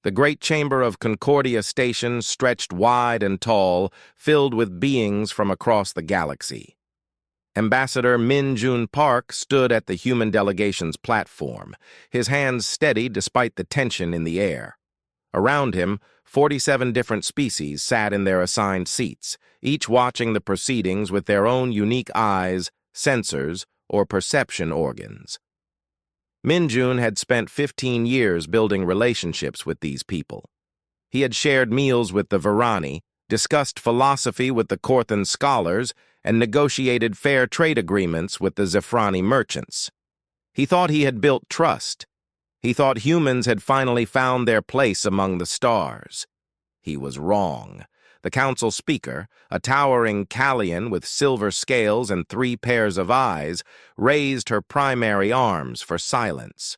The great chamber of Concordia Station stretched wide and tall, filled with beings from across the galaxy. Ambassador Min Jun Park stood at the human delegation's platform, his hands steady despite the tension in the air. Around him, 47 different species sat in their assigned seats, each watching the proceedings with their own unique eyes, sensors, or perception organs. Min Jun had spent 15 years building relationships with these people. He had shared meals with the Virani, discussed philosophy with the Korthan scholars, and negotiated fair trade agreements with the Zephrani merchants. He thought he had built trust. He thought humans had finally found their place among the stars. He was wrong. The council speaker, a towering Callian with silver scales and 3 pairs of eyes, raised her primary arms for silence.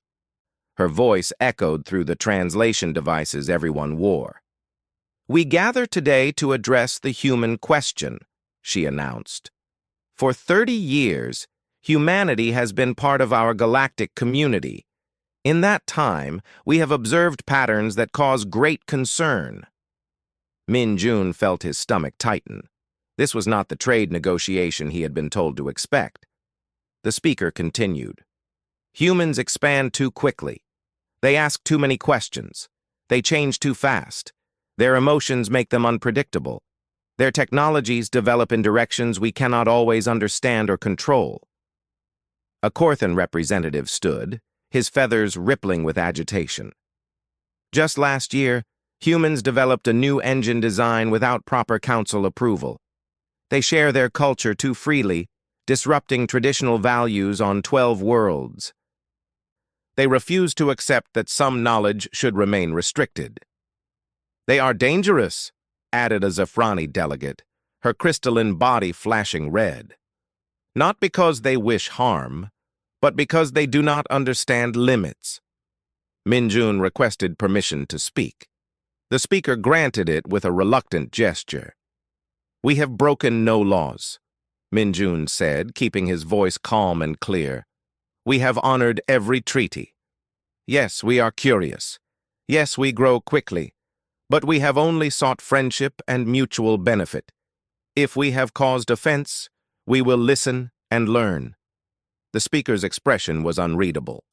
Her voice echoed through the translation devices everyone wore. "We gather today to address the human question," she announced. "For 30 years, humanity has been part of our galactic community. In that time, we have observed patterns that cause great concern." Min Jun felt his stomach tighten. This was not the trade negotiation he had been told to expect. The speaker continued. "Humans expand too quickly. They ask too many questions. They change too fast. Their emotions make them unpredictable. Their technologies develop in directions we cannot always understand or control." A Korthan representative stood, his feathers rippling with agitation. "Just last year, humans developed a new engine design without proper council approval. They share their culture too freely, disrupting traditional values on 12 worlds. They refuse to accept that some knowledge should remain restricted. They are dangerous," added a Zephrani delegate, her crystalline body flashing red. "Not because they wish harm, but because they do not understand limits." Min Jun requested permission to speak. The speaker granted it with a reluctant gesture. "We have broken no laws," Min Jun said, keeping his voice calm and clear. "We have honored every treaty. Yes, we are curious. Yes, we grow quickly. But we have only sought friendship and mutual benefit. If we have caused offense, we will listen and learn." The speaker's expression was unreadable.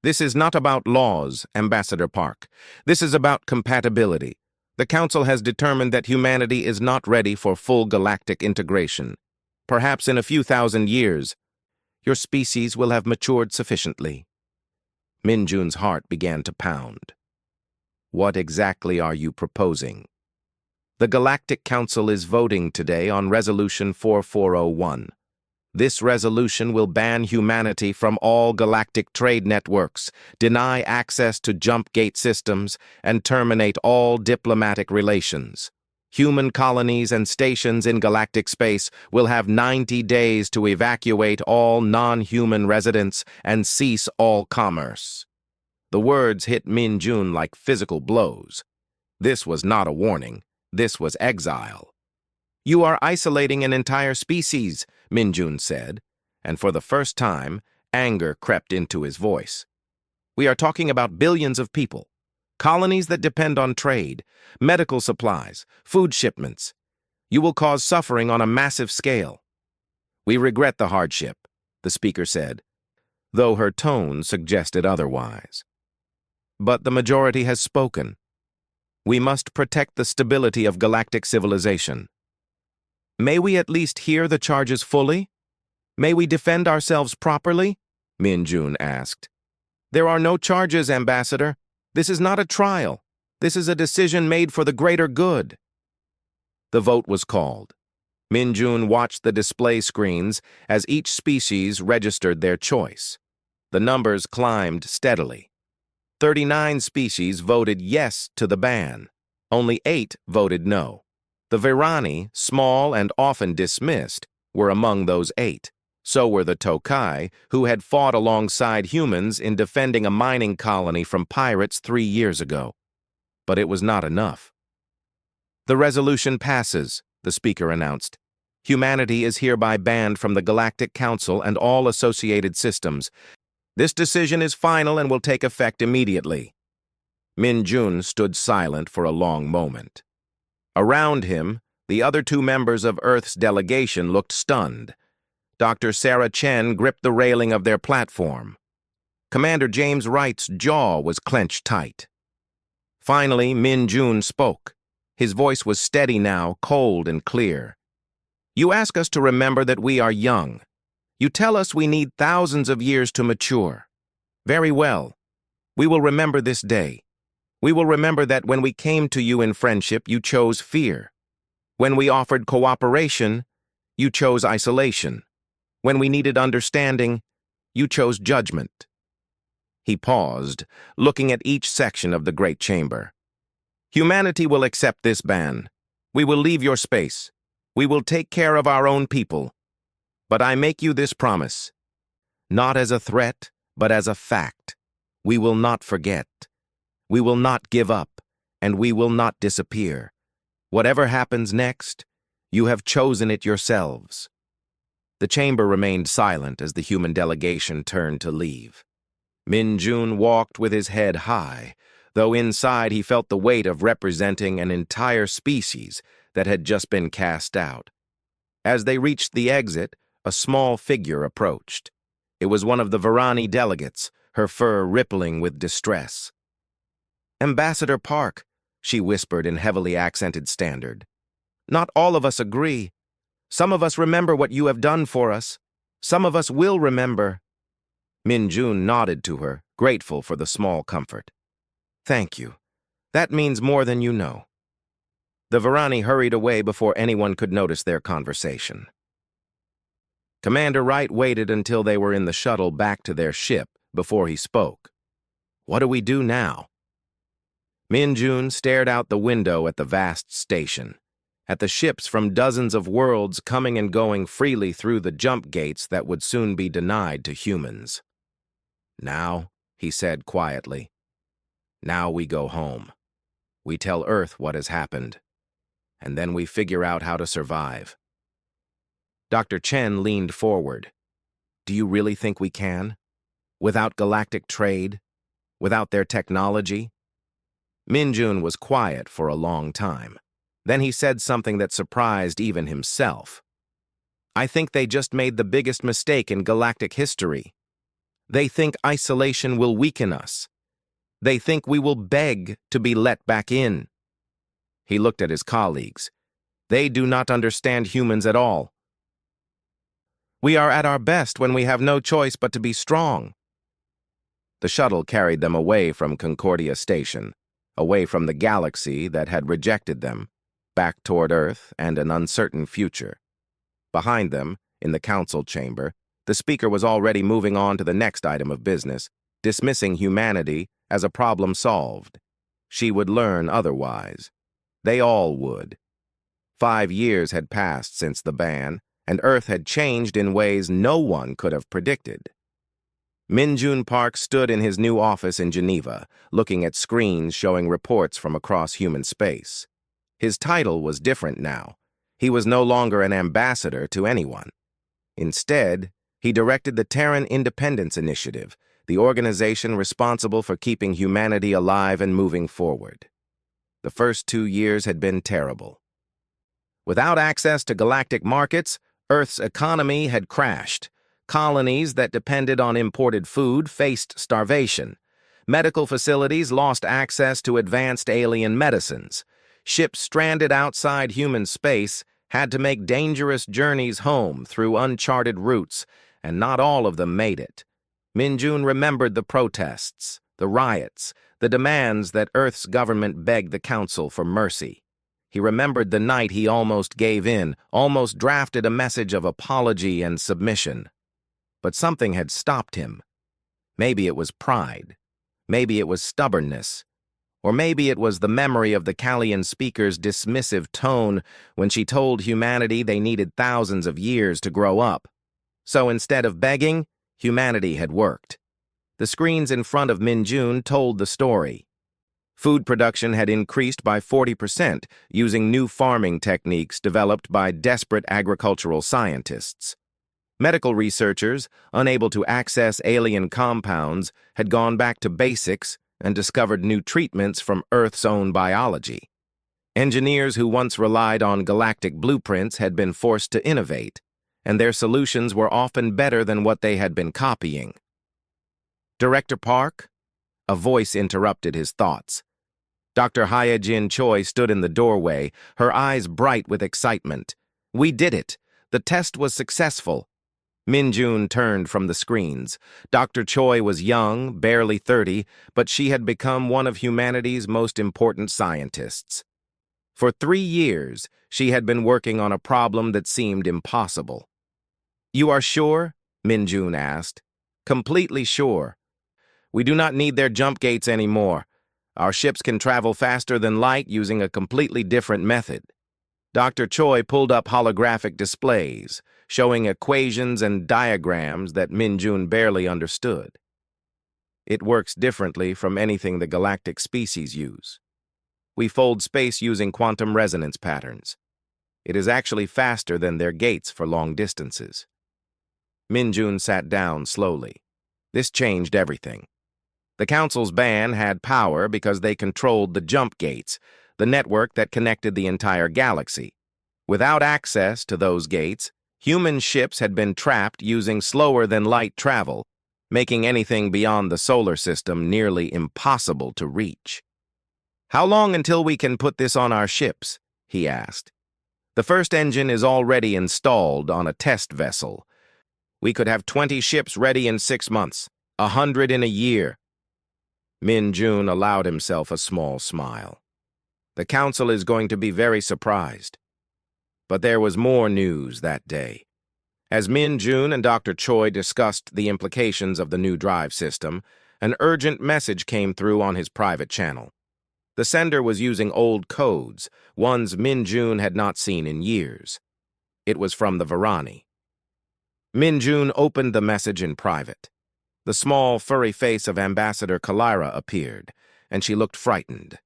"This is not about laws, Ambassador Park. This is about compatibility. The Council has determined that humanity is not ready for full galactic integration. Perhaps in a few thousand years, your species will have matured sufficiently." Min Jun's heart began to pound. "What exactly are you proposing?" "The Galactic Council is voting today on Resolution 4401. This resolution will ban humanity from all galactic trade networks, deny access to jump gate systems, and terminate all diplomatic relations. Human colonies and stations in galactic space will have 90 days to evacuate all non-human residents and cease all commerce." The words hit Min Jun like physical blows. This was not a warning. This was exile. "You are isolating an entire species," Min Jun said, and for the first time, anger crept into his voice. "We are talking about billions of people, colonies that depend on trade, medical supplies, food shipments. You will cause suffering on a massive scale." "We regret the hardship," the speaker said, though her tone suggested otherwise. "But the majority has spoken. We must protect the stability of galactic civilization." "May we at least hear the charges fully? May we defend ourselves properly?" Min Jun asked. "There are no charges, Ambassador. This is not a trial. This is a decision made for the greater good." The vote was called. Min Jun watched the display screens as each species registered their choice. The numbers climbed steadily. 39 species voted yes to the ban. Only 8 voted no. The Virani, small and often dismissed, were among those 8. So were the Tokai, who had fought alongside humans in defending a mining colony from pirates 3 years ago. But it was not enough. "The resolution passes," the speaker announced. "Humanity is hereby banned from the Galactic Council and all associated systems. This decision is final and will take effect immediately." Min-jun stood silent for a long moment. Around him, the other two members of Earth's delegation looked stunned. Dr. Sarah Chen gripped the railing of their platform. Commander James Wright's jaw was clenched tight. Finally, Min-jun spoke. His voice was steady now, cold and clear. "You ask us to remember that we are young. You tell us we need thousands of years to mature. Very well. We will remember this day. We will remember that when we came to you in friendship, you chose fear. When we offered cooperation, you chose isolation. When we needed understanding, you chose judgment." He paused, looking at each section of the great chamber. "Humanity will accept this ban. We will leave your space. We will take care of our own people. But I make you this promise. Not as a threat, but as a fact. We will not forget. We will not give up, and we will not disappear. Whatever happens next, you have chosen it yourselves." The chamber remained silent as the human delegation turned to leave. Min-jun walked with his head high, though inside he felt the weight of representing an entire species that had just been cast out. As they reached the exit, a small figure approached. It was one of the Varani delegates, her fur rippling with distress. "Ambassador Park," she whispered in heavily accented standard. "Not all of us agree. Some of us remember what you have done for us. Some of us will remember." Min-jun nodded to her, grateful for the small comfort. "Thank you. That means more than you know." The Varani hurried away before anyone could notice their conversation. Commander Wright waited until they were in the shuttle back to their ship before he spoke. "What do we do now?" Min-jun stared out the window at the vast station, at the ships from dozens of worlds coming and going freely through the jump gates that would soon be denied to humans. "Now," he said quietly, "now we go home. We tell Earth what has happened, and then we figure out how to survive." Dr. Chen leaned forward. "Do you really think we can? Without galactic trade? Without their technology?" Min-jun was quiet for a long time. Then he said something that surprised even himself. "I think they just made the biggest mistake in galactic history. They think isolation will weaken us. They think we will beg to be let back in." He looked at his colleagues. "They do not understand humans at all. We are at our best when we have no choice but to be strong." The shuttle carried them away from Concordia Station, away from the galaxy that had rejected them, back toward Earth and an uncertain future. Behind them, in the council chamber, the speaker was already moving on to the next item of business, dismissing humanity as a problem solved. She would learn otherwise. They all would. 5 years had passed since the ban, and Earth had changed in ways no one could have predicted. Min-jun Park stood in his new office in Geneva, looking at screens showing reports from across human space. His title was different now. He was no longer an ambassador to anyone. Instead, he directed the Terran Independence Initiative, the organization responsible for keeping humanity alive and moving forward. The first 2 years had been terrible. Without access to galactic markets, Earth's economy had crashed. Colonies that depended on imported food faced starvation. Medical facilities lost access to advanced alien medicines. Ships stranded outside human space had to make dangerous journeys home through uncharted routes, and not all of them made it. Min-jun remembered the protests, the riots, the demands that Earth's government begged the Council for mercy. He remembered the night he almost gave in, almost drafted a message of apology and submission. But something had stopped him. Maybe it was pride. Maybe it was stubbornness. Or maybe it was the memory of the Callian speaker's dismissive tone when she told humanity they needed thousands of years to grow up. So instead of begging, humanity had worked. The screens in front of Min-jun told the story. Food production had increased by 40% using new farming techniques developed by desperate agricultural scientists. Medical researchers, unable to access alien compounds, had gone back to basics and discovered new treatments from Earth's own biology. Engineers who once relied on galactic blueprints had been forced to innovate, and their solutions were often better than what they had been copying. "Director Park?" A voice interrupted his thoughts. Dr. Hyejin Choi stood in the doorway, her eyes bright with excitement. "We did it! The test was successful!" Min-jun turned from the screens. Dr. Choi was young, barely 30, but she had become one of humanity's most important scientists. For 3 years, she had been working on a problem that seemed impossible. "You are sure?" Min-jun asked. "Completely sure. We do not need their jump gates anymore. Our ships can travel faster than light using a completely different method." Dr. Choi pulled up holographic displays, showing equations and diagrams that Min-jun barely understood. "It works differently from anything the galactic species use. We fold space using quantum resonance patterns. It is actually faster than their gates for long distances." Min-jun sat down slowly. This changed everything. The Council's ban had power because they controlled the jump gates, the network that connected the entire galaxy. Without access to those gates, human ships had been trapped using slower-than-light travel, making anything beyond the solar system nearly impossible to reach. "How long until we can put this on our ships?" he asked. "The first engine is already installed on a test vessel. We could have 20 ships ready in 6 months, 100 in a year." Min-jun allowed himself a small smile. The Council is going to be very surprised. But there was more news that day. As Min-jun and Dr. Choi discussed the implications of the new drive system, an urgent message came through on his private channel. The sender was using old codes, ones Min-jun had not seen in years. It was from the Varani. Min-jun opened the message in private. The small, furry face of Ambassador Kalira appeared, and she looked frightened.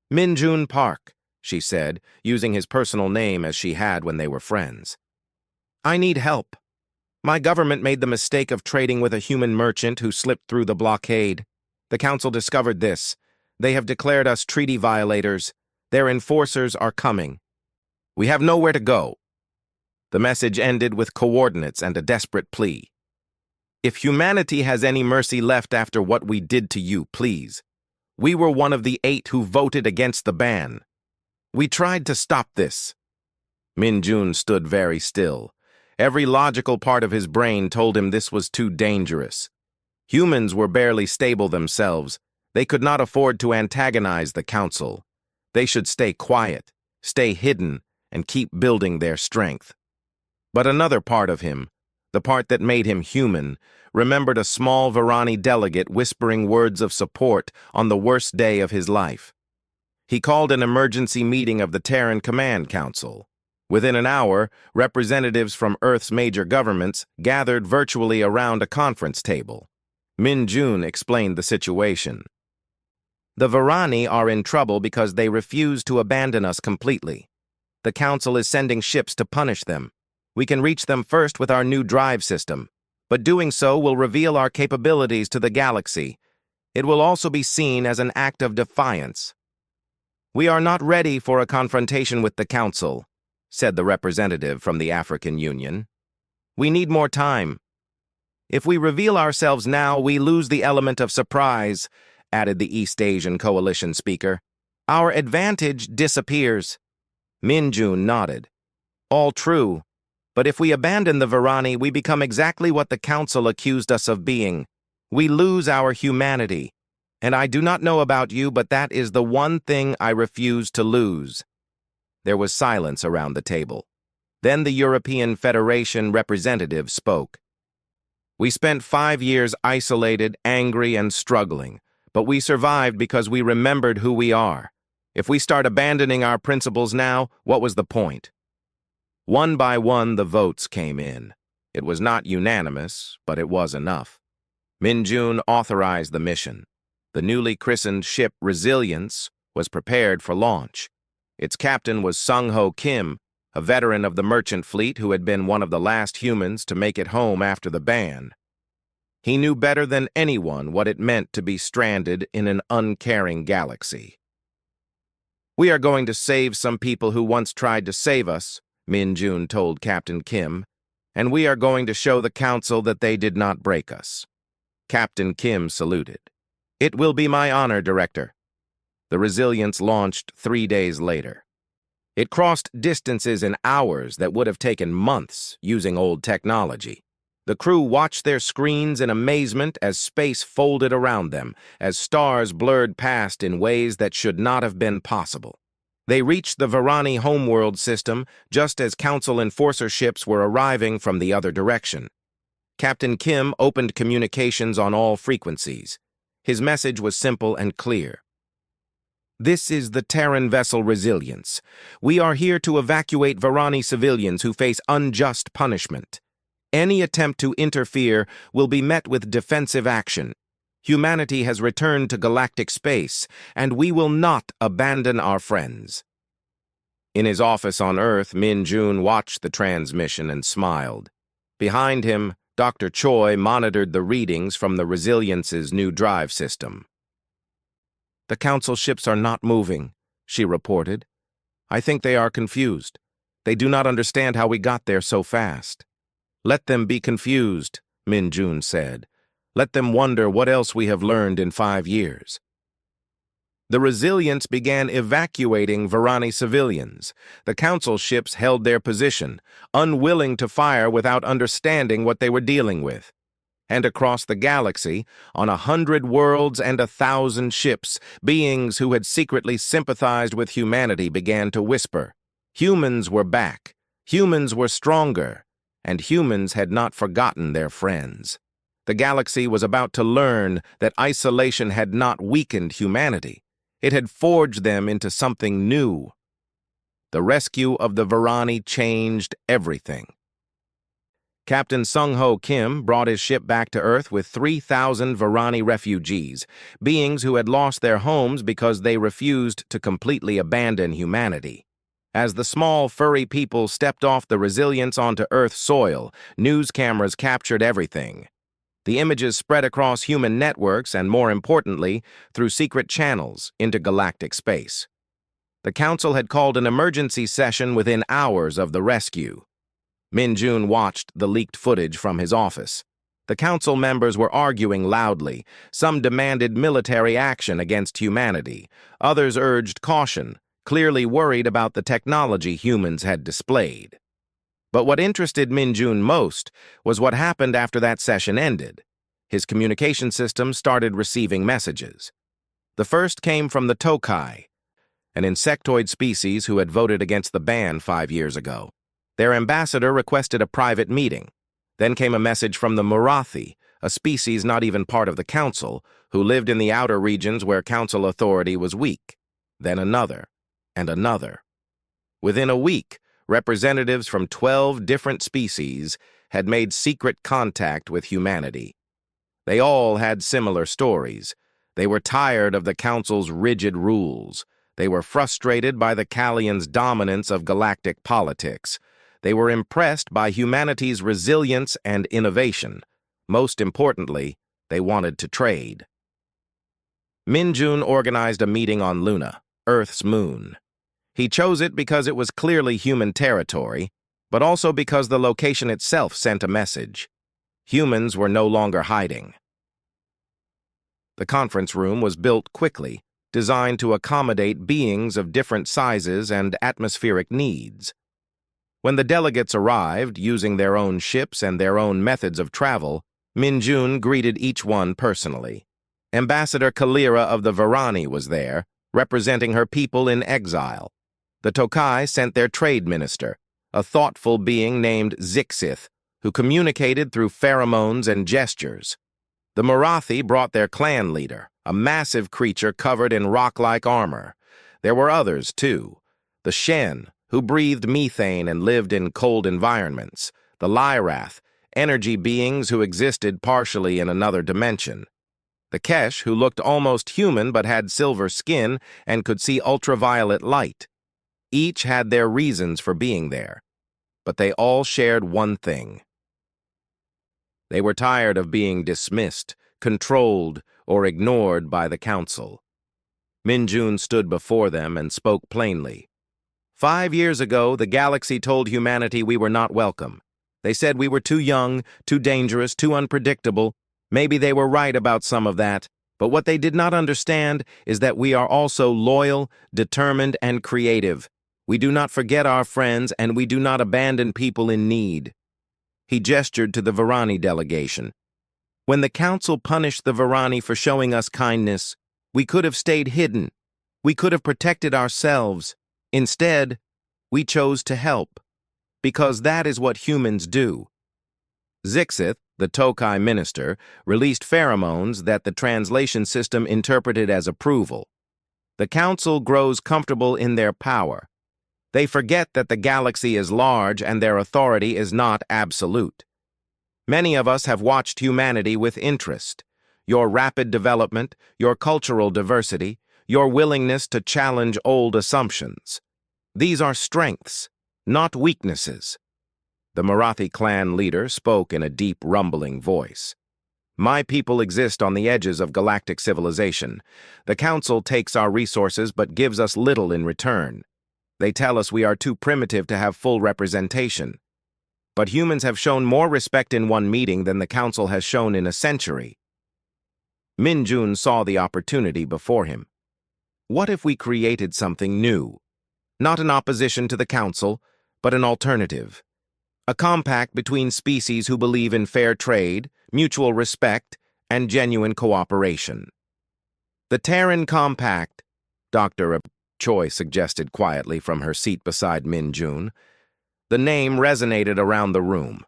"Min-jun Park," she said, using his personal name as she had when they were friends. "I need help. My government made the mistake of trading with a human merchant who slipped through the blockade. The Council discovered this. They have declared us treaty violators. Their enforcers are coming. We have nowhere to go." The message ended with coordinates and a desperate plea. "If humanity has any mercy left after what we did to you, please. We were one of the 8 who voted against the ban. We tried to stop this." Min-jun stood very still. Every logical part of his brain told him this was too dangerous. Humans were barely stable themselves. They could not afford to antagonize the Council. They should stay quiet, stay hidden, and keep building their strength. But another part of him, the part that made him human, remembered a small Varani delegate whispering words of support on the worst day of his life. He called an emergency meeting of the Terran Command Council. Within an hour, representatives from Earth's major governments gathered virtually around a conference table. Min-jun explained the situation. "The Varani are in trouble because they refuse to abandon us completely. The Council is sending ships to punish them. We can reach them first with our new drive system, but doing so will reveal our capabilities to the galaxy. It will also be seen as an act of defiance." "We are not ready for a confrontation with the Council," said the representative from the African Union. "We need more time. If we reveal ourselves now, we lose the element of surprise," added the East Asian Coalition speaker. "Our advantage disappears." Min-jun nodded. "All true. But if we abandon the Varani, we become exactly what the Council accused us of being. We lose our humanity. And I do not know about you, but that is the one thing I refuse to lose." There was silence around the table. Then the European Federation representative spoke. "We spent 5 years isolated, angry, and struggling, but we survived because we remembered who we are. If we start abandoning our principles now, what was the point?" One by one, the votes came in. It was not unanimous, but it was enough. Min-jun authorized the mission. The newly christened ship Resilience was prepared for launch. Its captain was Sung-ho Kim, a veteran of the merchant fleet who had been one of the last humans to make it home after the ban. He knew better than anyone what it meant to be stranded in an uncaring galaxy. "We are going to save some people who once tried to save us," Min Jun told Captain Kim, "and we are going to show the Council that they did not break us." Captain Kim saluted. "It will be my honor, Director." The Resilience launched 3 days later. It crossed distances in hours that would have taken months using old technology. The crew watched their screens in amazement as space folded around them, as stars blurred past in ways that should not have been possible. They reached the Varani homeworld system just as Council enforcer ships were arriving from the other direction. Captain Kim opened communications on all frequencies. His message was simple and clear. "This is the Terran vessel Resilience. We are here to evacuate Varani civilians who face unjust punishment. Any attempt to interfere will be met with defensive action. Humanity has returned to galactic space, and we will not abandon our friends." In his office on Earth, Min Jun watched the transmission and smiled. Behind him, Dr. Choi monitored the readings from the Resilience's new drive system. "The Council ships are not moving," she reported. "I think they are confused. They do not understand how we got there so fast." "Let them be confused," Min Jun said. "Let them wonder what else we have learned in 5 years." The Resilience began evacuating Varani civilians. The Council ships held their position, unwilling to fire without understanding what they were dealing with. And across the galaxy, on 100 worlds and 1,000 ships, beings who had secretly sympathized with humanity began to whisper. Humans were back. Humans were stronger. And humans had not forgotten their friends. The galaxy was about to learn that isolation had not weakened humanity. It had forged them into something new. The rescue of the Varani changed everything. Captain Sung-Ho Kim brought his ship back to Earth with 3,000 Varani refugees, beings who had lost their homes because they refused to completely abandon humanity. As the small, furry people stepped off the Resilience onto Earth soil, news cameras captured everything. The images spread across human networks and, more importantly, through secret channels into galactic space. The Council had called an emergency session within hours of the rescue. Min Jun watched the leaked footage from his office. The Council members were arguing loudly. Some demanded military action against humanity. Others urged caution, clearly worried about the technology humans had displayed. But what interested Min Jun most was what happened after that session ended. His communication system started receiving messages. The first came from the Tokai, an insectoid species who had voted against the ban 5 years ago. Their ambassador requested a private meeting. Then came a message from the Murathi, a species not even part of the Council, who lived in the outer regions where Council authority was weak. Then another, and another. Within a week, representatives from 12 different species had made secret contact with humanity. They all had similar stories. They were tired of the Council's rigid rules. They were frustrated by the Kallians' dominance of galactic politics. They were impressed by humanity's resilience and innovation. Most importantly, they wanted to trade. Min Jun organized a meeting on Luna, Earth's moon. He chose it because it was clearly human territory, but also because the location itself sent a message. Humans were no longer hiding. The conference room was built quickly, designed to accommodate beings of different sizes and atmospheric needs. When the delegates arrived, using their own ships and their own methods of travel, Min Jun greeted each one personally. Ambassador Kalira of the Varani was there, representing her people in exile. The Tokai sent their trade minister, a thoughtful being named Zixith, who communicated through pheromones and gestures. The Murathi brought their clan leader, a massive creature covered in rock-like armor. There were others, too. The Shen, who breathed methane and lived in cold environments. The Lyrath, energy beings who existed partially in another dimension. The Kesh, who looked almost human but had silver skin and could see ultraviolet light. Each had their reasons for being there, but they all shared one thing. They were tired of being dismissed, controlled, or ignored by the Council. Min-jun stood before them and spoke plainly. 5 years ago, the galaxy told humanity we were not welcome. They said we were too young, too dangerous, too unpredictable. Maybe they were right about some of that, but what they did not understand is that we are also loyal, determined, and creative. We do not forget our friends, and we do not abandon people in need. He gestured to the Varani delegation. When the Council punished the Varani for showing us kindness, we could have stayed hidden. We could have protected ourselves. Instead, we chose to help, because that is what humans do. Zixith, the Tokai minister, released pheromones that the translation system interpreted as approval. The Council grows comfortable in their power. They forget that the galaxy is large and their authority is not absolute. Many of us have watched humanity with interest. Your rapid development, your cultural diversity, your willingness to challenge old assumptions. These are strengths, not weaknesses. The Marathi clan leader spoke in a deep, rumbling voice. My people exist on the edges of galactic civilization. The Council takes our resources but gives us little in return. They tell us we are too primitive to have full representation. But humans have shown more respect in one meeting than the Council has shown in a century. Min-jun saw the opportunity before him. What if we created something new? Not an opposition to the Council, but an alternative. A compact between species who believe in fair trade, mutual respect, and genuine cooperation. The Terran Compact, Dr. Choi suggested quietly from her seat beside Min-jun. The name resonated around the room.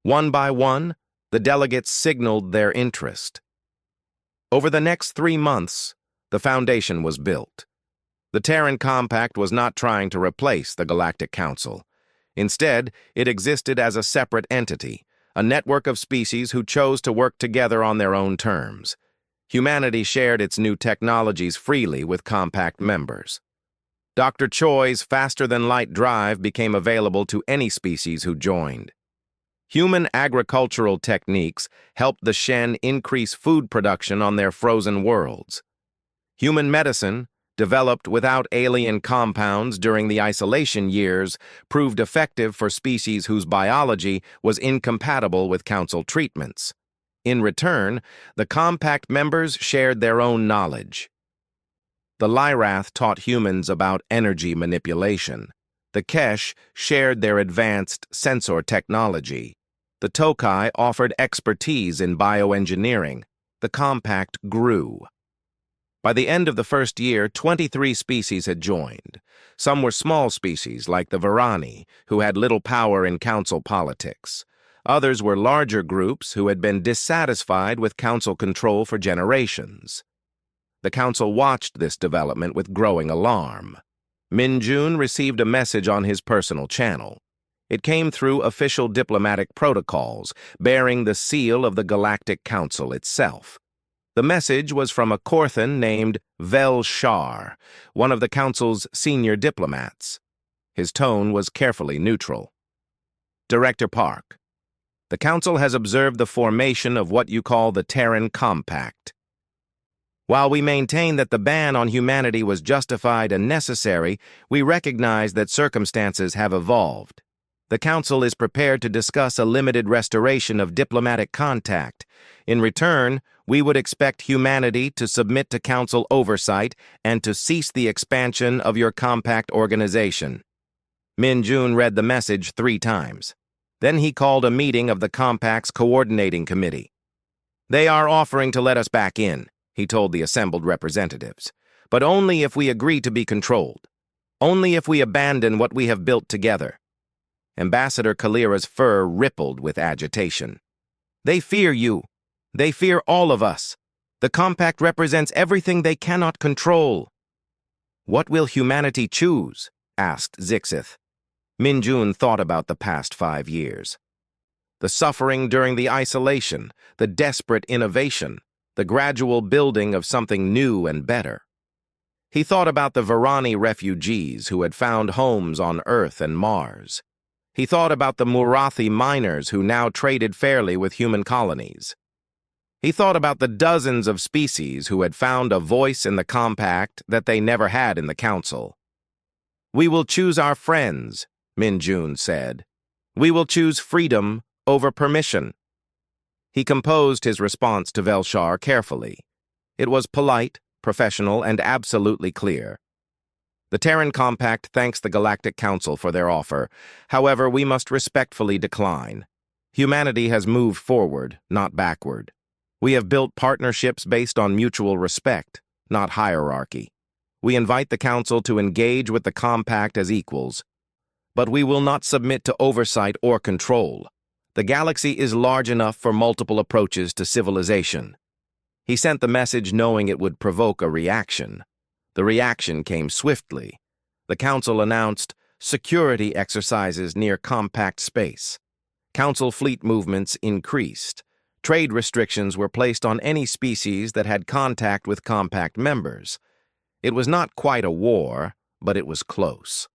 One by one, the delegates signaled their interest. Over the next 3 months, the foundation was built. The Terran Compact was not trying to replace the Galactic Council. Instead, it existed as a separate entity, a network of species who chose to work together on their own terms. Humanity shared its new technologies freely with Compact members. Dr. Choi's faster-than-light drive became available to any species who joined. Human agricultural techniques helped the Shen increase food production on their frozen worlds. Human medicine, developed without alien compounds during the isolation years, proved effective for species whose biology was incompatible with Council treatments. In return, the Compact members shared their own knowledge. The Lyrath taught humans about energy manipulation. The Kesh shared their advanced sensor technology. The Tokai offered expertise in bioengineering. The Compact grew. By the end of the first year, 23 species had joined. Some were small species, like the Varani, who had little power in Council politics. Others were larger groups who had been dissatisfied with Council control for generations. The Council watched this development with growing alarm. Min-jun received a message on his personal channel. It came through official diplomatic protocols, bearing the seal of the Galactic Council itself. The message was from a Korthan named Vel Shar, one of the Council's senior diplomats. His tone was carefully neutral. Director Park, the Council has observed the formation of what you call the Terran Compact. While we maintain that the ban on humanity was justified and necessary, we recognize that circumstances have evolved. The Council is prepared to discuss a limited restoration of diplomatic contact. In return, we would expect humanity to submit to Council oversight and to cease the expansion of your compact organization. Min-jun read the message 3 times. Then he called a meeting of the Compact's coordinating committee. They are offering to let us back in, he told the assembled representatives, but only if we agree to be controlled. Only if we abandon what we have built together. Ambassador Kalira's fur rippled with agitation. They fear you. They fear all of us. The Compact represents everything they cannot control. What will humanity choose? Asked Zixith. Min-jun thought about the past 5 years. The suffering during the isolation, the desperate innovation, the gradual building of something new and better. He thought about the Varani refugees who had found homes on Earth and Mars. He thought about the Murathi miners who now traded fairly with human colonies. He thought about the dozens of species who had found a voice in the compact that they never had in the council. "We will choose our friends," Min Jun said. "We will choose freedom over permission." He composed his response to Velshar carefully. It was polite, professional, and absolutely clear. "The Terran Compact thanks the Galactic Council for their offer. However, we must respectfully decline. Humanity has moved forward, not backward. We have built partnerships based on mutual respect, not hierarchy. We invite the Council to engage with the Compact as equals, but we will not submit to oversight or control. The galaxy is large enough for multiple approaches to civilization." He sent the message knowing it would provoke a reaction. The reaction came swiftly. The Council announced security exercises near Compact space. Council fleet movements increased. Trade restrictions were placed on any species that had contact with Compact members. It was not quite a war, but it was close.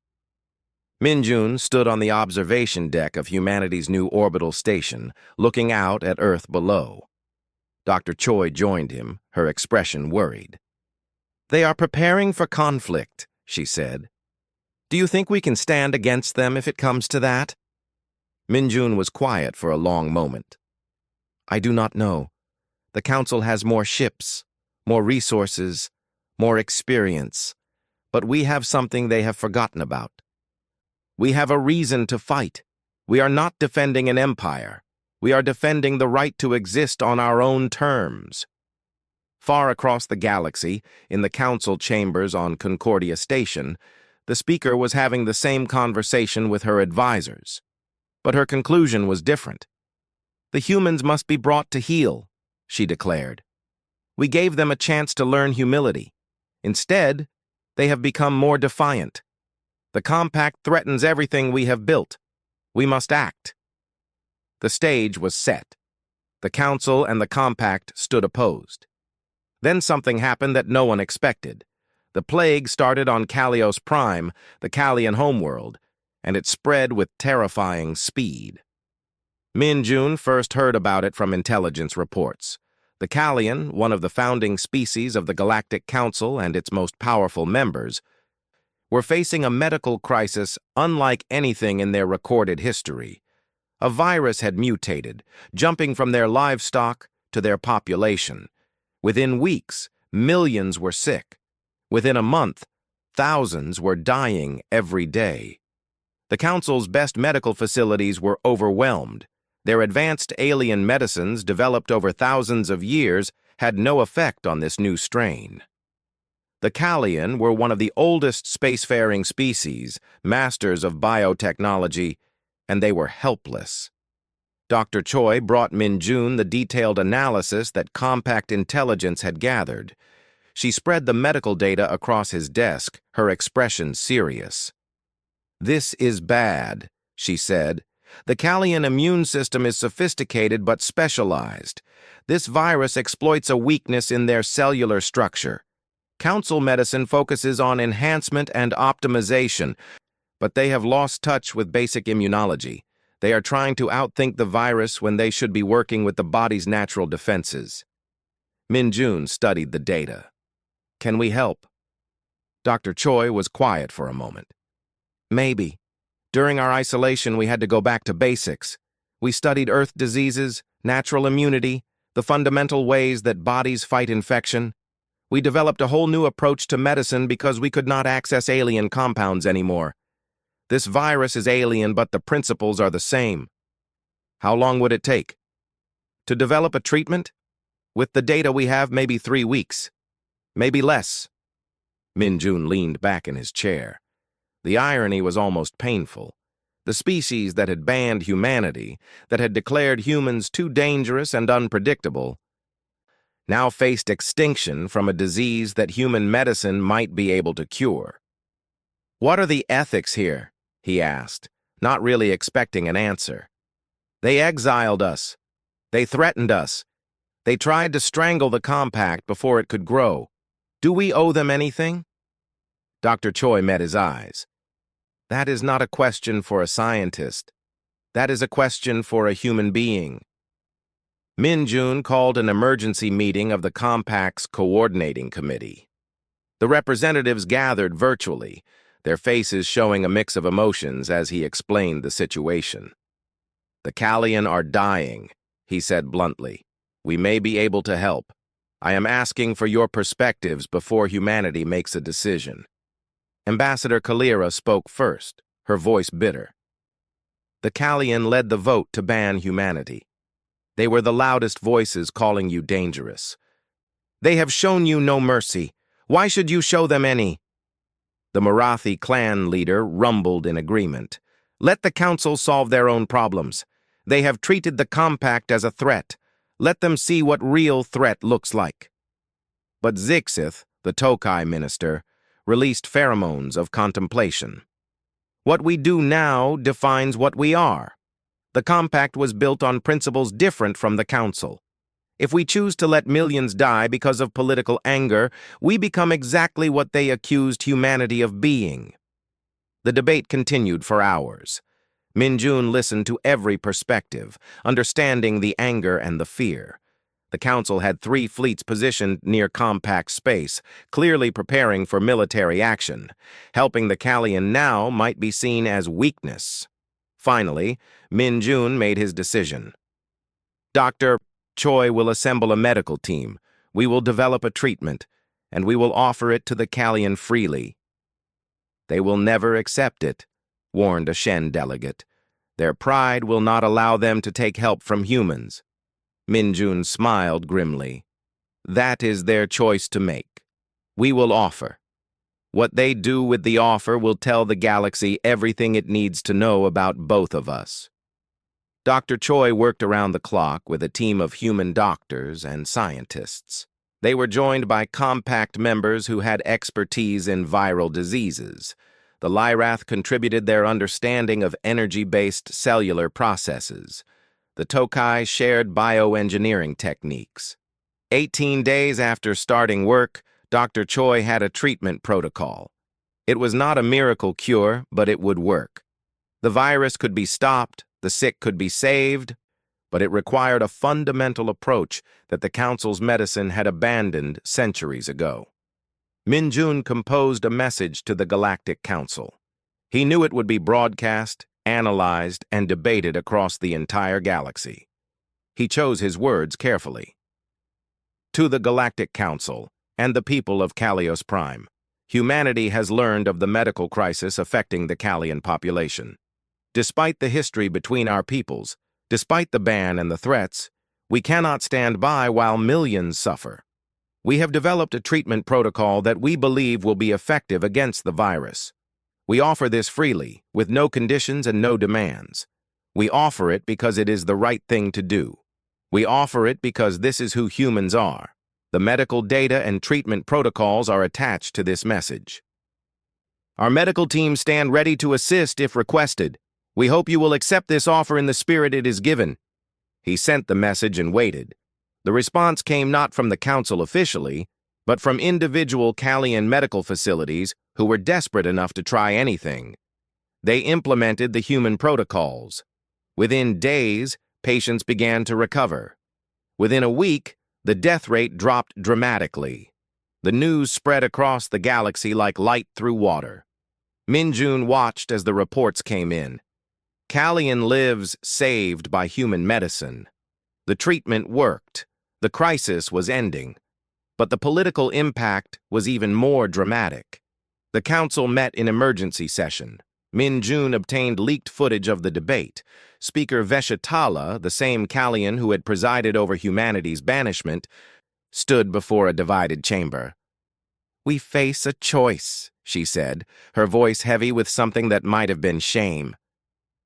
Min Jun stood on the observation deck of humanity's new orbital station, looking out at Earth below. Dr. Choi joined him, her expression worried. "They are preparing for conflict," she said. "Do you think we can stand against them if it comes to that?" Min Jun was quiet for a long moment. "I do not know. The Council has more ships, more resources, more experience, but we have something they have forgotten about. We have a reason to fight. We are not defending an empire. We are defending the right to exist on our own terms." Far across the galaxy, in the council chambers on Concordia Station, the speaker was having the same conversation with her advisors. But her conclusion was different. "The humans must be brought to heel," she declared. "We gave them a chance to learn humility. Instead, they have become more defiant. The Compact threatens everything we have built. We must act." The stage was set. The Council and the Compact stood opposed. Then something happened that no one expected. The plague started on Kalios Prime, the Kalian homeworld, and it spread with terrifying speed. Min Jun first heard about it from intelligence reports. The Kalian, one of the founding species of the Galactic Council and its most powerful members, were facing a medical crisis unlike anything in their recorded history. A virus had mutated, jumping from their livestock to their population. Within weeks, millions were sick. Within a month, thousands were dying every day. The Council's best medical facilities were overwhelmed. Their advanced alien medicines, developed over thousands of years, had no effect on this new strain. The Kalian were one of the oldest spacefaring species, masters of biotechnology, and they were helpless. Dr. Choi brought Min Jun the detailed analysis that Compact Intelligence had gathered. She spread the medical data across his desk, her expression serious. "This is bad," she said. "The Kalian immune system is sophisticated but specialized. This virus exploits a weakness in their cellular structure. Council medicine focuses on enhancement and optimization, but they have lost touch with basic immunology. They are trying to outthink the virus when they should be working with the body's natural defenses." Min Jun studied the data. "Can we help?" Dr. Choi was quiet for a moment. "Maybe. During our isolation, we had to go back to basics. We studied Earth diseases, natural immunity, the fundamental ways that bodies fight infection. We developed a whole new approach to medicine because we could not access alien compounds anymore. This virus is alien, but the principles are the same." "How long would it take?" "To develop a treatment? With the data we have, maybe 3 weeks. Maybe less." Min Jun leaned back in his chair. The irony was almost painful. The species that had banned humanity, that had declared humans too dangerous and unpredictable, now faced extinction from a disease that human medicine might be able to cure. "What are the ethics here?" he asked, not really expecting an answer. "They exiled us. They threatened us. They tried to strangle the Compact before it could grow. Do we owe them anything?" Dr. Choi met his eyes. That is not a question for a scientist. That is a question for a human being. Min-jun called an emergency meeting of the Compact's Coordinating Committee. The representatives gathered virtually, their faces showing a mix of emotions as he explained the situation. "The Callian are dying," he said bluntly. "We may be able to help. I am asking for your perspectives before humanity makes a decision." Ambassador Kalira spoke first, her voice bitter. "The Callian led the vote to ban humanity. They were the loudest voices calling you dangerous. They have shown you no mercy. Why should you show them any?" The Marathi clan leader rumbled in agreement. "Let the council solve their own problems. They have treated the compact as a threat. Let them see what real threat looks like." But Zixith, the Tokai minister, released pheromones of contemplation. "What we do now defines what we are. The compact was built on principles different from the council. If we choose to let millions die because of political anger, we become exactly what they accused humanity of being." The debate continued for hours. Min-jun listened to every perspective, understanding the anger and the fear. The council had 3 fleets positioned near compact space, clearly preparing for military action. Helping the Callian now might be seen as weakness. Finally, Min-jun made his decision. "Dr. Choi will assemble a medical team. We will develop a treatment, and we will offer it to the Callian freely." "They will never accept it," warned a Shen delegate. "Their pride will not allow them to take help from humans." Min-jun smiled grimly. "That is their choice to make. We will offer. What they do with the offer will tell the galaxy everything it needs to know about both of us." Dr. Choi worked around the clock with a team of human doctors and scientists. They were joined by compact members who had expertise in viral diseases. The Lyrath contributed their understanding of energy-based cellular processes. The Tokai shared bioengineering techniques. 18 days after starting work, Dr. Choi had a treatment protocol. It was not a miracle cure, but it would work. The virus could be stopped, the sick could be saved, but it required a fundamental approach that the Council's medicine had abandoned centuries ago. Min-jun composed a message to the Galactic Council. He knew it would be broadcast, analyzed, and debated across the entire galaxy. He chose his words carefully. "To the Galactic Council and the people of Callios Prime, humanity has learned of the medical crisis affecting the Callian population. Despite the history between our peoples, despite the ban and the threats, we cannot stand by while millions suffer. We have developed a treatment protocol that we believe will be effective against the virus. We offer this freely, with no conditions and no demands. We offer it because it is the right thing to do. We offer it because this is who humans are. The medical data and treatment protocols are attached to this message. Our medical teams stand ready to assist if requested. We hope you will accept this offer in the spirit it is given." He sent the message and waited. The response came not from the Council officially, but from individual Callian medical facilities who were desperate enough to try anything. They implemented the human protocols. Within days, patients began to recover. Within a week, the death rate dropped dramatically. The news spread across the galaxy like light through water. Min-jun watched as the reports came in. Callian lives saved by human medicine. The treatment worked. The crisis was ending. But the political impact was even more dramatic. The council met in emergency session. Min-jun obtained leaked footage of the debate. Speaker Veshatala, the same Callian who had presided over humanity's banishment, stood before a divided chamber. "We face a choice," she said, her voice heavy with something that might have been shame.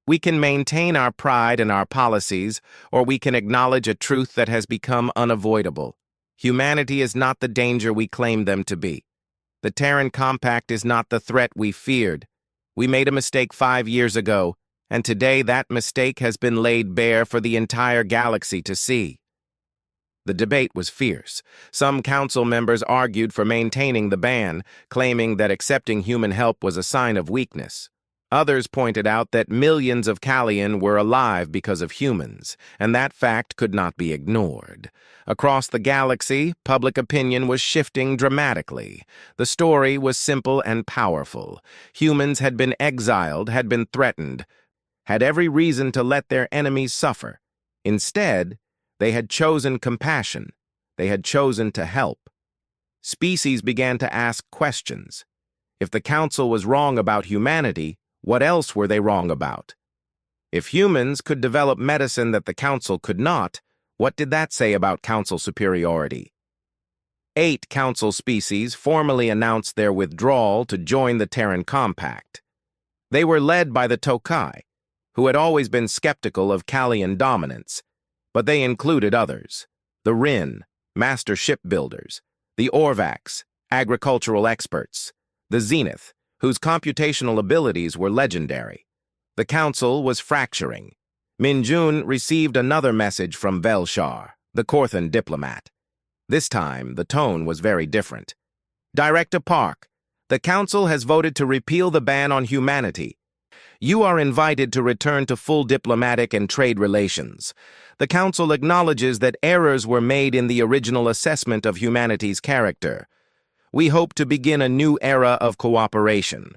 "We can maintain our pride and our policies, or we can acknowledge a truth that has become unavoidable. Humanity is not the danger we claim them to be. The Terran Compact is not the threat we feared. We made a mistake 5 years ago, and today that mistake has been laid bare for the entire galaxy to see." The debate was fierce. Some council members argued for maintaining the ban, claiming that accepting human help was a sign of weakness. Others pointed out that millions of Callian were alive because of humans, and that fact could not be ignored. Across the galaxy, public opinion was shifting dramatically. The story was simple and powerful. Humans had been exiled, had been threatened, had every reason to let their enemies suffer. Instead, they had chosen compassion. They had chosen to help. Species began to ask questions. If the Council was wrong about humanity, what else were they wrong about? If humans could develop medicine that the Council could not, what did that say about Council superiority? 8 Council species formally announced their withdrawal to join the Terran Compact. They were led by the Tokai, who had always been skeptical of Callian dominance, but they included others: the Rin, master shipbuilders; the Orvax, agricultural experts; the Zenith, whose computational abilities were legendary. The Council was fracturing. Minjun received another message from Velshar, the Korthan diplomat. This time, the tone was very different. Director Park, the Council has voted to repeal the ban on humanity. You are invited to return to full diplomatic and trade relations. The Council acknowledges that errors were made in the original assessment of humanity's character. We hope to begin a new era of cooperation.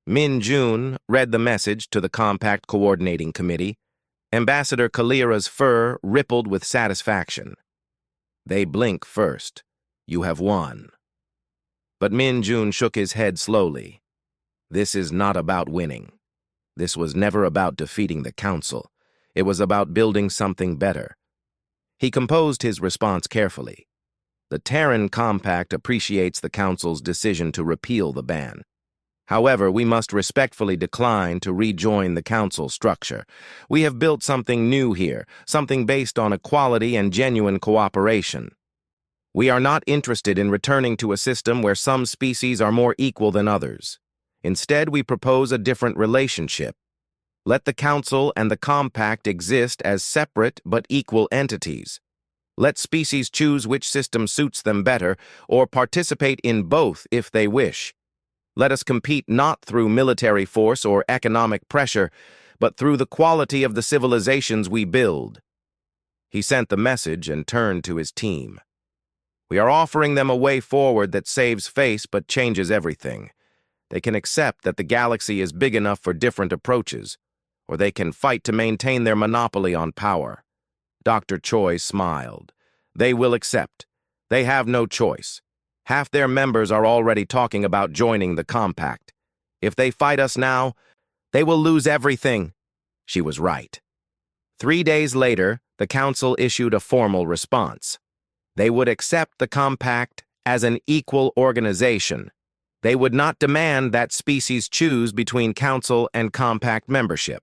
Min Jun read the message to the Compact Coordinating Committee. Ambassador Kalira's fur rippled with satisfaction. They blink first. You have won. But Min Jun shook his head slowly. This is not about winning. This was never about defeating the Council. It was about building something better. He composed his response carefully. The Terran Compact appreciates the Council's decision to repeal the ban. However, we must respectfully decline to rejoin the Council structure. We have built something new here, something based on equality and genuine cooperation. We are not interested in returning to a system where some species are more equal than others. Instead, we propose a different relationship. Let the Council and the Compact exist as separate but equal entities. Let species choose which system suits them better, or participate in both if they wish. Let us compete not through military force or economic pressure, but through the quality of the civilizations we build. He sent the message and turned to his team. We are offering them a way forward that saves face but changes everything. They can accept that the galaxy is big enough for different approaches, or they can fight to maintain their monopoly on power. Dr. Choi smiled. They will accept. They have no choice. Half their members are already talking about joining the Compact. If they fight us now, they will lose everything. She was right. 3 days later, the Council issued a formal response. They would accept the Compact as an equal organization. They would not demand that species choose between Council and Compact membership.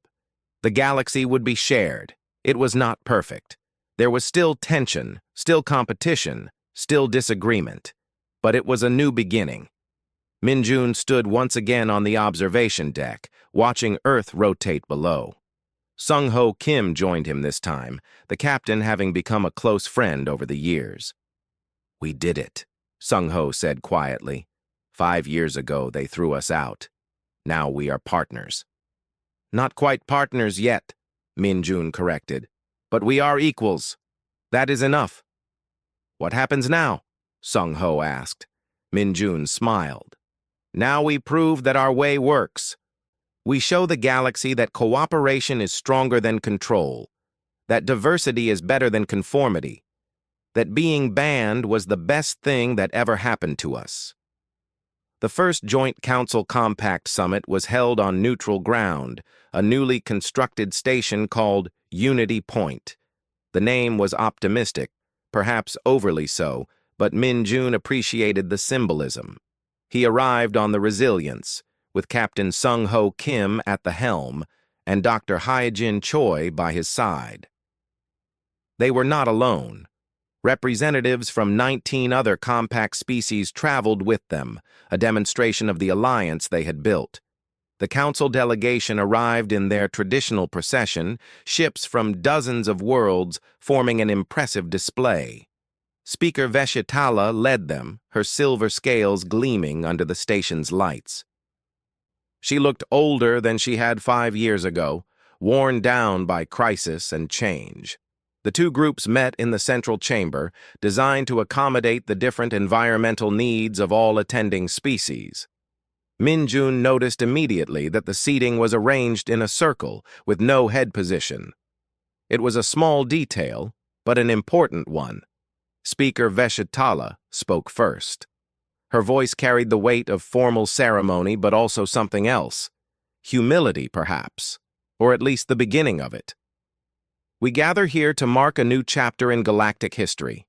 The galaxy would be shared. It was not perfect. There was still tension, still competition, still disagreement. But it was a new beginning. Minjun stood once again on the observation deck, watching Earth rotate below. Sung-Ho Kim joined him this time, the captain having become a close friend over the years. We did it, Sung-Ho said quietly. 5 years ago, they threw us out. Now we are partners. Not quite partners yet, Minjun corrected. But we are equals. That is enough. What happens now? Sung-Ho asked. Minjun smiled. Now we prove that our way works. We show the galaxy that cooperation is stronger than control, that diversity is better than conformity, that being banned was the best thing that ever happened to us. The first Joint Council Compact Summit was held on neutral ground, a newly constructed station called Unity Point. The name was optimistic, perhaps overly so, but Minjun appreciated the symbolism. He arrived on the Resilience, with Captain Sung-Ho Kim at the helm and Dr. Hyejin Choi by his side. They were not alone. Representatives from 19 other compact species traveled with them, a demonstration of the alliance they had built. The Council delegation arrived in their traditional procession, ships from dozens of worlds forming an impressive display. Speaker Veshitala led them, her silver scales gleaming under the station's lights. She looked older than she had 5 years ago, worn down by crisis and change. The two groups met in the central chamber, designed to accommodate the different environmental needs of all attending species. Minjun noticed immediately that the seating was arranged in a circle with no head position. It was a small detail, but an important one. Speaker Veshetala spoke first. Her voice carried the weight of formal ceremony, but also something else. Humility, perhaps, or at least the beginning of it. We gather here to mark a new chapter in galactic history.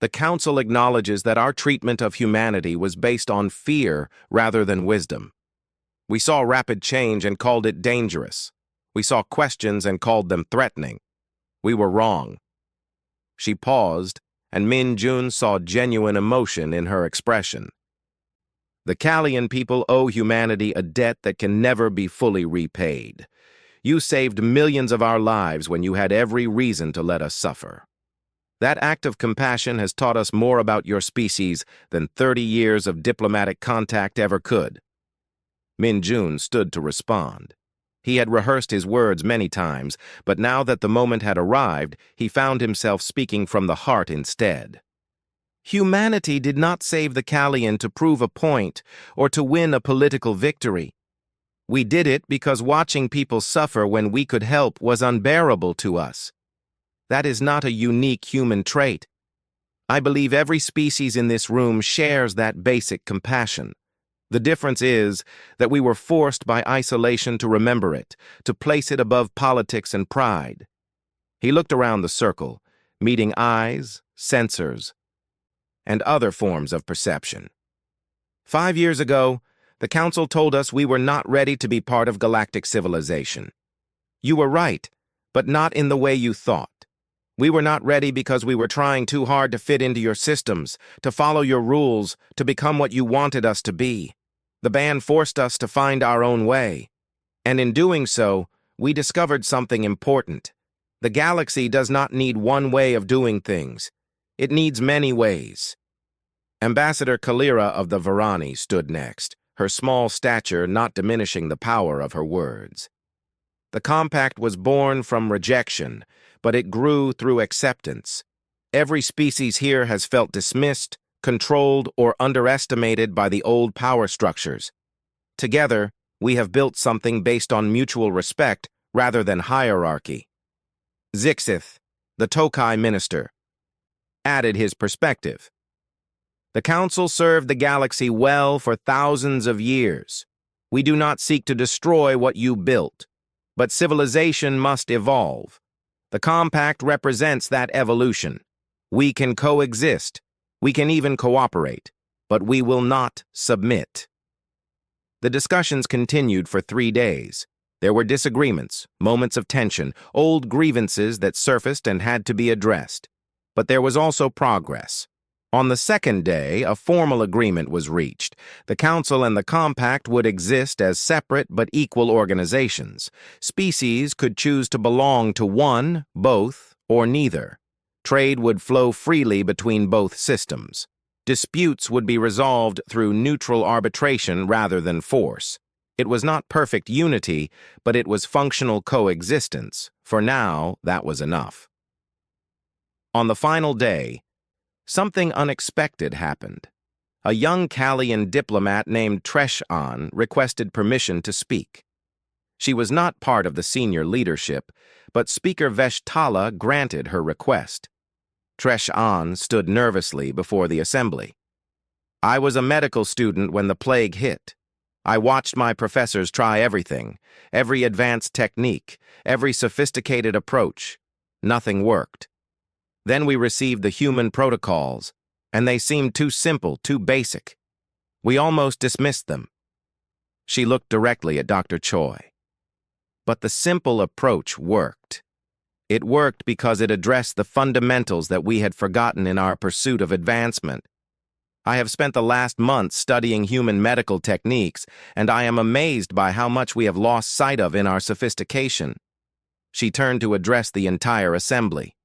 The Council acknowledges that our treatment of humanity was based on fear rather than wisdom. We saw rapid change and called it dangerous. We saw questions and called them threatening. We were wrong. She paused, and Min Jun saw genuine emotion in her expression. The Callian people owe humanity a debt that can never be fully repaid. You saved millions of our lives when you had every reason to let us suffer. That act of compassion has taught us more about your species than 30 years of diplomatic contact ever could. Min Jun stood to respond. He had rehearsed his words many times, but now that the moment had arrived, he found himself speaking from the heart instead. Humanity did not save the Callian to prove a point or to win a political victory. We did it because watching people suffer when we could help was unbearable to us. That is not a unique human trait. I believe every species in this room shares that basic compassion. The difference is that we were forced by isolation to remember it, to place it above politics and pride. He looked around the circle, meeting eyes, sensors, and other forms of perception. 5 years ago, the Council told us we were not ready to be part of galactic civilization. You were right, but not in the way you thought. We were not ready because we were trying too hard to fit into your systems, to follow your rules, to become what you wanted us to be. The ban forced us to find our own way. And in doing so, we discovered something important. The galaxy does not need one way of doing things. It needs many ways. Ambassador Kalira of the Varani stood next, her small stature not diminishing the power of her words. The compact was born from rejection, but it grew through acceptance. Every species here has felt dismissed, controlled, or underestimated by the old power structures. Together, we have built something based on mutual respect rather than hierarchy. Zixith, the Tokai minister, added his perspective. The Council served the galaxy well for thousands of years. We do not seek to destroy what you built, but civilization must evolve. The compact represents that evolution. We can coexist. We can even cooperate, but we will not submit. The discussions continued for 3 days. There were disagreements, moments of tension, old grievances that surfaced and had to be addressed. But there was also progress. On the second day, a formal agreement was reached. The Council and the Compact would exist as separate but equal organizations. Species could choose to belong to one, both, or neither. Trade would flow freely between both systems. Disputes would be resolved through neutral arbitration rather than force. It was not perfect unity, but it was functional coexistence. For now, that was enough. On the final day, something unexpected happened. A young Callian diplomat named Tresh-An requested permission to speak. She was not part of the senior leadership, but Speaker Veshtala granted her request. Tresh-An stood nervously before the assembly. I was a medical student when the plague hit. I watched my professors try everything, every advanced technique, every sophisticated approach. Nothing worked. Then we received the human protocols, and they seemed too simple, too basic. We almost dismissed them. She looked directly at Dr. Choi. But the simple approach worked. It worked because it addressed the fundamentals that we had forgotten in our pursuit of advancement. I have spent the last month studying human medical techniques, and I am amazed by how much we have lost sight of in our sophistication. She turned to address the entire assembly.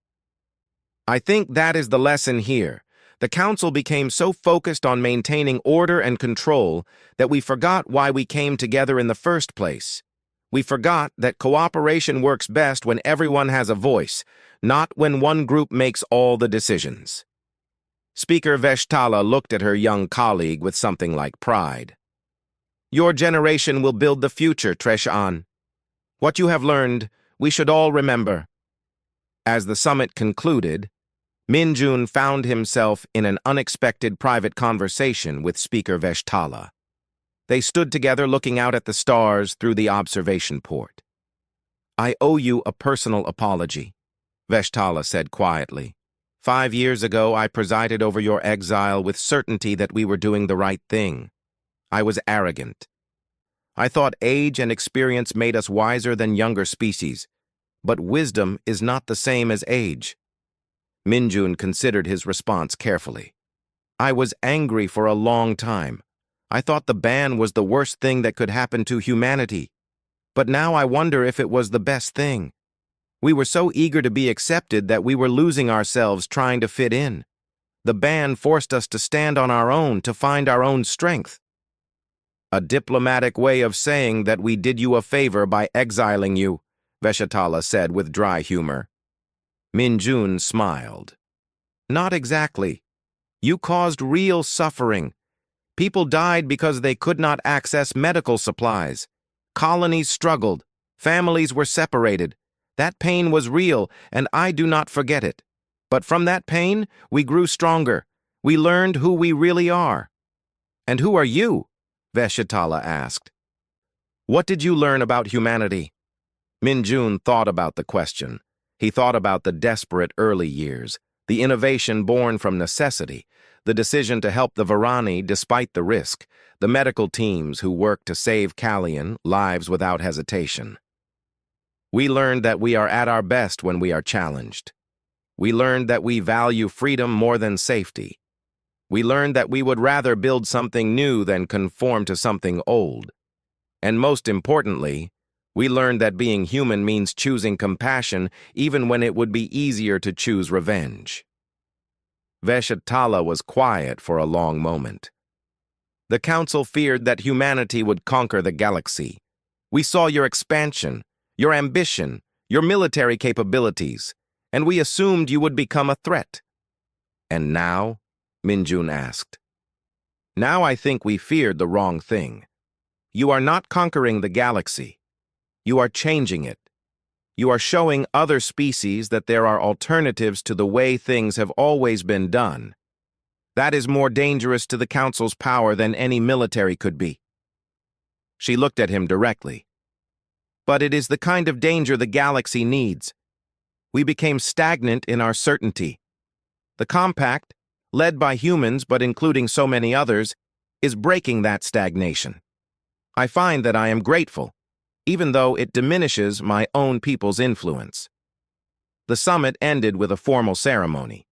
I think that is the lesson here. The Council became so focused on maintaining order and control that we forgot why we came together in the first place. We forgot that cooperation works best when everyone has a voice, not when one group makes all the decisions. Speaker Veshtala looked at her young colleague with something like pride. Your generation will build the future, Treshan. What you have learned, we should all remember. As the summit concluded, Minjun found himself in an unexpected private conversation with Speaker Veshtala. They stood together looking out at the stars through the observation port. I owe you a personal apology, Veshtala said quietly. 5 years ago, I presided over your exile with certainty that we were doing the right thing. I was arrogant. I thought age and experience made us wiser than younger species, but wisdom is not the same as age. Minjun considered his response carefully. I was angry for a long time. I thought the ban was the worst thing that could happen to humanity. But now I wonder if it was the best thing. We were so eager to be accepted that we were losing ourselves trying to fit in. The ban forced us to stand on our own, to find our own strength. A diplomatic way of saying that we did you a favor by exiling you, Veshtala said with dry humor. Minjun smiled. Not exactly. You caused real suffering. People died because they could not access medical supplies. Colonies struggled. Families were separated. That pain was real, and I do not forget it. But from that pain, we grew stronger. We learned who we really are. And who are you? Veshtala asked. What did you learn about humanity? Minjun thought about the question. He thought about the desperate early years, the innovation born from necessity, the decision to help the Varani despite the risk, the medical teams who worked to save Callian lives without hesitation. We learned that we are at our best when we are challenged. We learned that we value freedom more than safety. We learned that we would rather build something new than conform to something old. And most importantly, we learned that being human means choosing compassion even when it would be easier to choose revenge. Veshtala was quiet for a long moment. The Council feared that humanity would conquer the galaxy. We saw your expansion, your ambition, your military capabilities, and we assumed you would become a threat. And now? Minjun asked. Now I think we feared the wrong thing. You are not conquering the galaxy. You are changing it. You are showing other species that there are alternatives to the way things have always been done. That is more dangerous to the Council's power than any military could be. She looked at him directly. But it is the kind of danger the galaxy needs. We became stagnant in our certainty. The Compact, led by humans but including so many others, is breaking that stagnation. I find that I am grateful, even though it diminishes my own people's influence. The summit ended with a formal ceremony.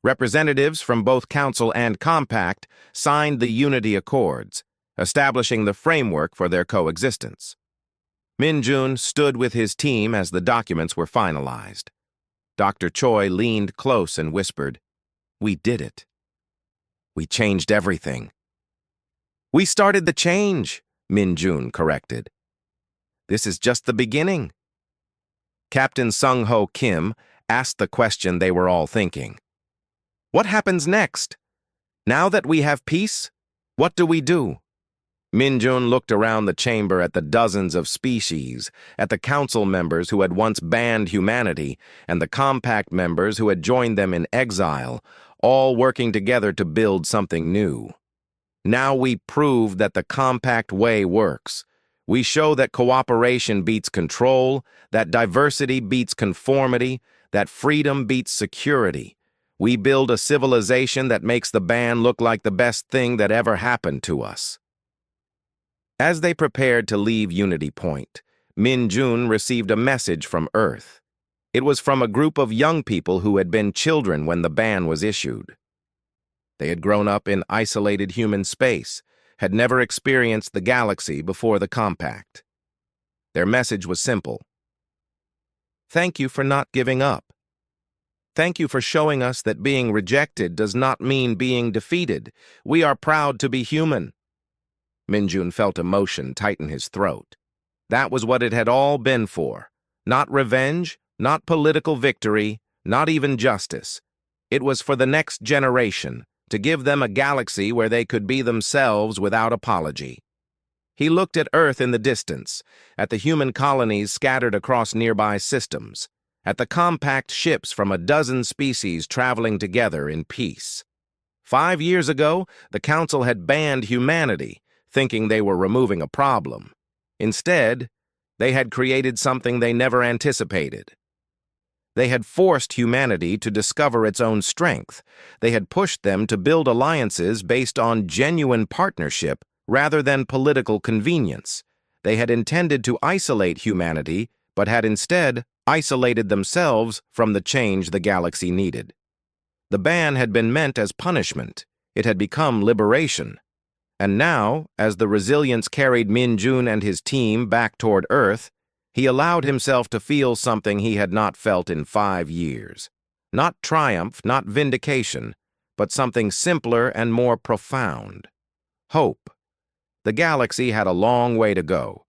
Representatives from both Council and Compact signed the Unity Accords, establishing the framework for their coexistence. Minjun stood with his team as the documents were finalized. Dr. Choi leaned close and whispered, "We did it. We changed everything." "We started the change," Minjun corrected. "This is just the beginning." Captain Sung-Ho Kim asked the question they were all thinking. What happens next? Now that we have peace, what do we do? Minjun looked around the chamber at the dozens of species, at the council members who had once banned humanity, and the compact members who had joined them in exile, all working together to build something new. Now we prove that the compact way works. We show that cooperation beats control, that diversity beats conformity, that freedom beats security. We build a civilization that makes the ban look like the best thing that ever happened to us. As they prepared to leave Unity Point, Minjun received a message from Earth. It was from a group of young people who had been children when the ban was issued. They had grown up in isolated human space, had never experienced the galaxy before the compact. Their message was simple. Thank you for not giving up. Thank you for showing us that being rejected does not mean being defeated. We are proud to be human. Minjun felt emotion tighten his throat. That was what it had all been for. Not revenge, not political victory, not even justice. It was for the next generation, to give them a galaxy where they could be themselves without apology. He looked at Earth in the distance, at the human colonies scattered across nearby systems, at the compact ships from a dozen species traveling together in peace. 5 years ago, the Council had banned humanity, thinking they were removing a problem. Instead, they had created something they never anticipated. They had forced humanity to discover its own strength. They had pushed them to build alliances based on genuine partnership rather than political convenience. They had intended to isolate humanity, but had instead isolated themselves from the change the galaxy needed. The ban had been meant as punishment. It had become liberation. And now, as the resilience carried Minjun and his team back toward Earth, he allowed himself to feel something he had not felt in 5 years. Not triumph, not vindication, but something simpler and more profound. Hope. The galaxy had a long way to go.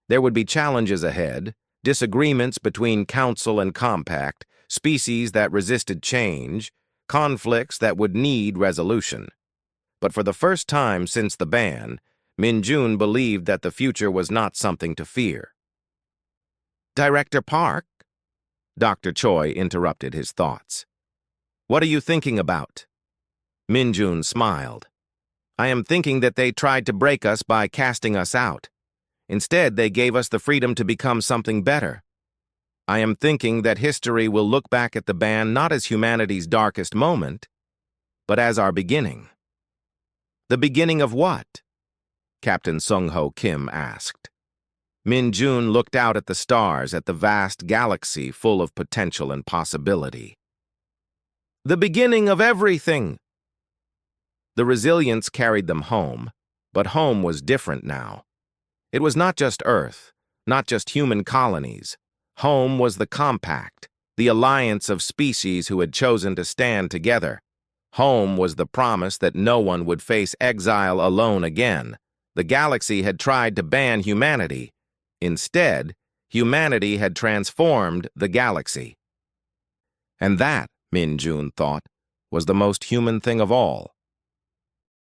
There would be challenges ahead, disagreements between Council and Compact, species that resisted change, conflicts that would need resolution. But for the first time since the ban, Minjun believed that the future was not something to fear. Director Park? Dr. Choi interrupted his thoughts. What are you thinking about? Minjun smiled. I am thinking that they tried to break us by casting us out. Instead, they gave us the freedom to become something better. I am thinking that history will look back at the ban not as humanity's darkest moment, but as our beginning. The beginning of what? Captain Sung-Ho Kim asked. Minjun looked out at the stars, at the vast galaxy full of potential and possibility. The beginning of everything! The resilience carried them home, but home was different now. It was not just Earth, not just human colonies. Home was the Compact, the alliance of species who had chosen to stand together. Home was the promise that no one would face exile alone again. The galaxy had tried to ban humanity. Instead, humanity had transformed the galaxy. And that, Minjun thought, was the most human thing of all.